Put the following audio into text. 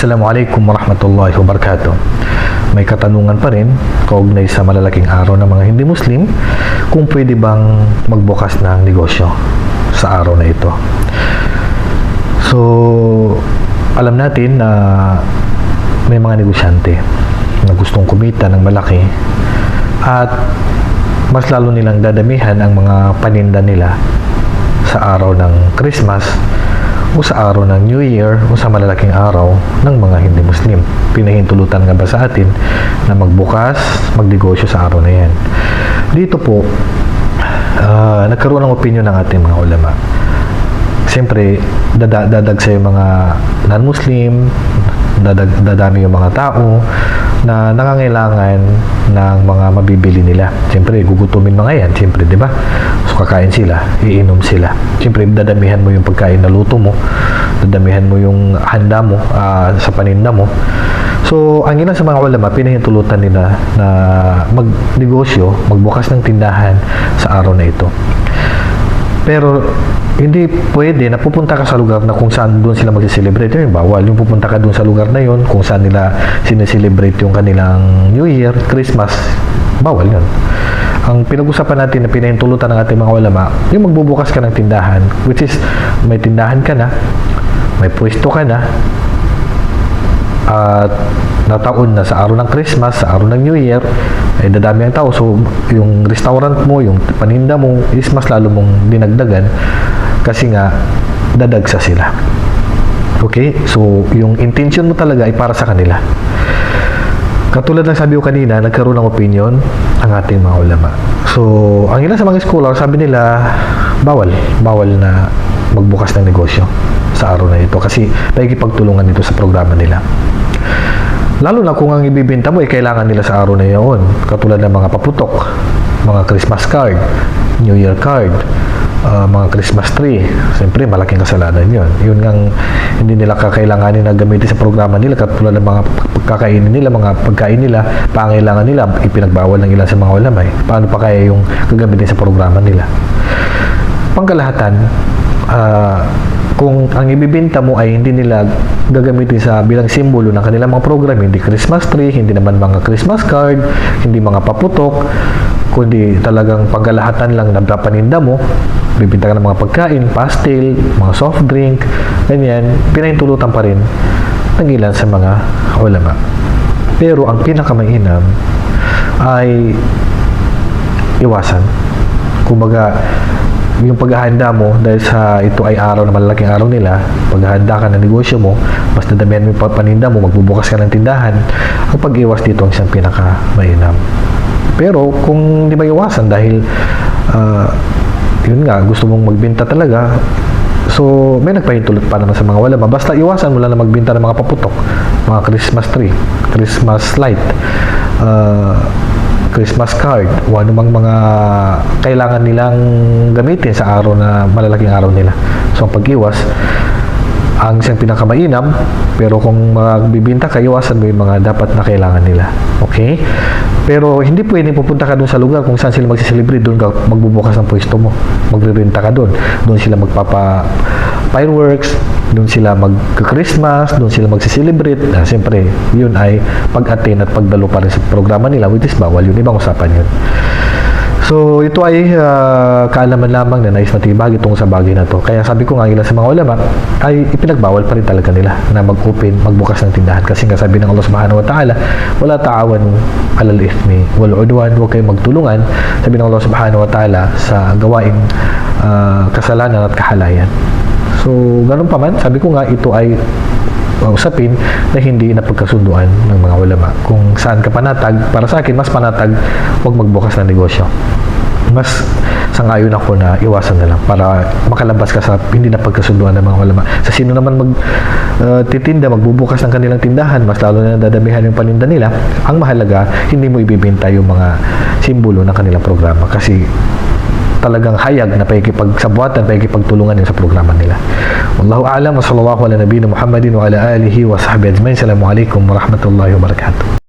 Assalamualaikum warahmatullahi wabarakatuh. May katanungan pa rin kaugnay sa malalaking araw ng mga hindi Muslim kung pwede bang magbukas ng negosyo sa araw na ito. So, alam natin na may mga negosyante na gustong kumita ng malaki at mas lalo nilang dadamihan ang mga paninda nila sa araw ng Christmas o sa araw ng New Year o sa malalaking araw ng mga hindi Muslim. Pinahintulutan nga ba sa atin na magbukas, magnegosyo sa araw na yan? Dito po, nagkaroon ng opinion ng ating mga ulama. Siyempre, dadag sa yung mga non-Muslim, dadami yung mga tao na nangangailangan ng mga mabibili nila. Siyempre, gugutumin mga yan. Siyempre, di ba? So, kakain sila, iinom sila. Siyempre, dadamihan mo yung pagkain na luto mo, dadamihan mo yung handa mo sa paninda mo. So, ang ilan sa mga ulama, pinahintulutan nila na magnegosyo, magbukas ng tindahan sa araw na ito. Pero, hindi pwede na pupunta ka sa lugar na kung saan doon sila mag-celebrate. Yung bawal. Yung pupunta ka doon sa lugar na yun, kung saan nila sineselebrate yung kanilang New Year, Christmas, bawal yun. Ang pinag-usapan natin na pinahintulutan ng ating mga ulama, yung magbubukas ka ng tindahan, which is may tindahan ka na, may pwesto ka na, at nataon na sa araw ng Christmas, sa araw ng New Year, ay dadami ang tao. So, yung restaurant mo, yung paninda mo, is mas lalo mong dinagdagan kasi nga, dadagsa sila. Okay? So, yung intention mo talaga ay para sa kanila. Katulad ng sabi ko kanina, nagkaroon ng opinion ang ating mga ulama. So, ang ilan sa mga scholar, sabi nila, bawal na magbukas ng negosyo sa araw na ito kasi nakikipagtulungan nito sa programa nila. Lalo na kung ang ibibenta mo ay kailangan nila sa araw na iyon. Katulad ng mga paputok, mga Christmas card, New Year card, mga Christmas tree. Siyempre, malaking kasalanan yun. Yun ngang hindi nila kakailanganin na gamitin sa programa nila. Katulad ng mga kakainin nila, mga pagkain nila, pangailangan nila, ipinagbawal ng ilan sa mga ulama. Paano pa kaya yung gagamitin sa programa nila? Pangkalahatan, kung ang ibibenta mo ay hindi nila gagamitin sa bilang simbolo ng kanilang mga program, hindi Christmas tree, hindi naman mga Christmas card, hindi mga paputok, kundi talagang pangkalahatan lang na paninda mo, bibinta ka ng mga pagkain, pastel, mga soft drink, ganyan, pinahintulutan pa rin ng ilan sa mga ulama. Pero ang pinakamainam ay iwasan. Kumbaga, yung paghahanda mo dahil sa ito ay araw na malalaking araw nila, paghahanda ka ng negosyo mo, mas dadamihan mo yung paninda mo, magbubukas ka ng tindahan, ang pag-iwas dito ang isang pinakamainam. Pero kung di ba iwasan dahil yun nga, gusto mong magbenta talaga, so may nagpahintulot pa naman sa mga ulama, basta iwasan mo lang na magbenta ng mga paputok, mga Christmas tree, Christmas light, Christmas card, o anumang mga kailangan nilang gamitin sa araw na malalaking araw nila. So, ang pag-iwas, ang isang pinakamainam, pero kung magbibinta ka, iwasan mo yung mga dapat na kailangan nila. Okay? Pero hindi pwedeng pupunta ka doon sa lugar kung saan sila magsiselebrate, doon ka magbubukas ng pwesto mo. Magbibenta ka doon. Doon sila magpapa-fireworks, doon sila mag-Christmas, doon sila magsiselebrate. Siyempre, yun ay pag-attain at pagdalo pa rin sa programa nila, which is bawal yun. Ibang usapan yun. So, ito ay kaalaman lamang na nais natin ibahagi itong sa bagay na to. Kaya sabi ko nga, ilan sa mga ulama ay ipinagbawal pa rin talaga nila na mag-open, magbukas ng tindahan. Kasi nga sabi ng Allah subhanahu wa ta'ala, wala ta'awanu alal ithmi wal udwan, huwag kayong magtulungan. Sabi ng Allah subhanahu wa ta'ala sa gawaing kasalanan at kahalayan. So, ganun pa man, sabi ko nga, ito ay usapin na hindi napagkasunduan ng mga ulama. Kung saan ka panatag, para sa akin, mas panatag, huwag magbukas ng negosyo. Mas sangayon ako na iwasan na lang para makalabas ka sa hindi napagkasunduan ng mga ulama. Sa sino naman titinda, magbubukas ng kanilang tindahan, mas lalo na dadamihan yung paninda nila, ang mahalaga, hindi mo ibibenta yung mga simbolo ng kanilang programa. Kasi talagang hayag na paikipagsabuatan, paikipagtulungan yun sa programa nila. Wallahu a'lam wa sallallahu ala nabiyina Muhammadin wa ala alihi wa sahbihi ajma'in. Assalamualaikum warahmatullahi wabarakatuh.